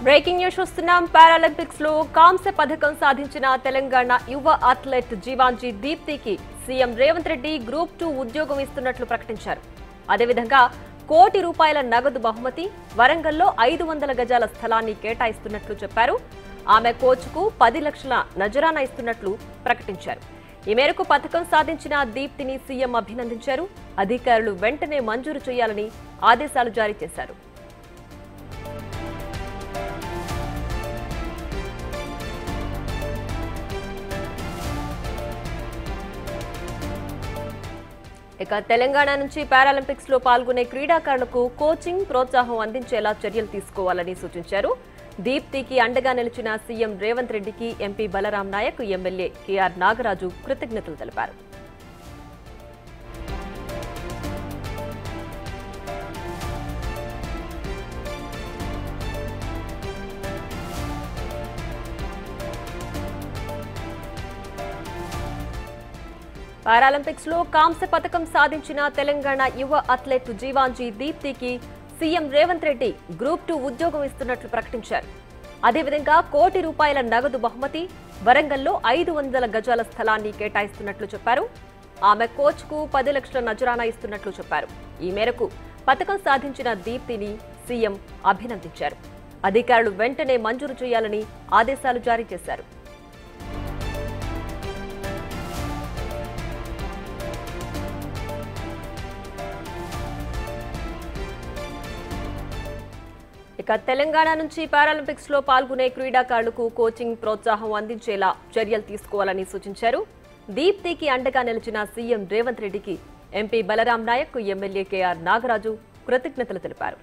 Breaking news చూస్తున్నాం. Paralympics లో కాంస్య పథకం సాధించిన తెలంగాణ యువ అథ్లెట్ జీవాంజీ దీప్తికి సీఎం రేవంత్ రెడ్డి గ్రూప్ 2 ఉద్యోగం ఇస్తున్నట్లు ప్రకటించారు. అదేవిధంగా ₹1 కోటి నగదు బహుమతి, వరంగల్లో 500 గజాల స్థలాన్ని కేటాయిస్తున్నట్లు చెప్పారు. ఆమె కోచ్కు 10 లక్షల నజరానా ఇస్తున్నట్లు ప్రకటించారు. ఈ మేరకు పథకం సాధించిన దీప్తిని సీఎం అభినందించారు. అధికారులు వెంటనే మంజూరు చేయాలని ఆదేశాలు జారీ చేశారు. ఇక తెలంగాణ నుంచి పారాలింపిక్స్ లో పాల్గొనే క్రీడాకారులకు కోచింగ్, ప్రోత్సాహం అందించేలా చర్యలు తీసుకోవాలని సూచించారు. దీప్తికి అండగా నిలిచిన సీఎం రేవంత్ రెడ్డికి MP Balram Naik, MLA KR Nagaraju కృతజ్ఞతలు తెలిపారు. పారాలింపిక్స్ లో కాంస్య పథకం సాధించిన తెలంగాణ యువ అథ్లెట్ జీవాంజీ దీప్తికి సీఎం రేవంత్ రెడ్డి గ్రూప్ 2 ఉద్యోగం ఇస్తున్నట్లు ప్రకటించారు. అదేవిధంగా ₹1 కోటి నగదు బహుమతి, వరంగల్లో 500 గజాల స్థలాన్ని కేటాయిస్తున్నట్లు చెప్పారు. ఆమె కోచ్కు 10 లక్షల నజరానా ఇస్తున్నట్లు చెప్పారు. ఈ మేరకు పథకం సాధించిన దీప్తిని సీఎం అభినందించారు. అధికారులు వెంటనే మంజూరు చేయాలని ఆదేశాలు జారీ చేశారు. ఇక తెలంగాణ నుంచి పారాలింపిక్స్ లో పాల్గొనే క్రీడాకారులకు కోచింగ్, ప్రోత్సాహం అందించేలా చర్యలు తీసుకోవాలని సూచించారు. దీప్తికి అండగా నిలిచిన సీఎం రేవంత్ రెడ్డికి MP Balram Naik, MLA KR Nagaraju కృతజ్ఞతలు తెలిపారు.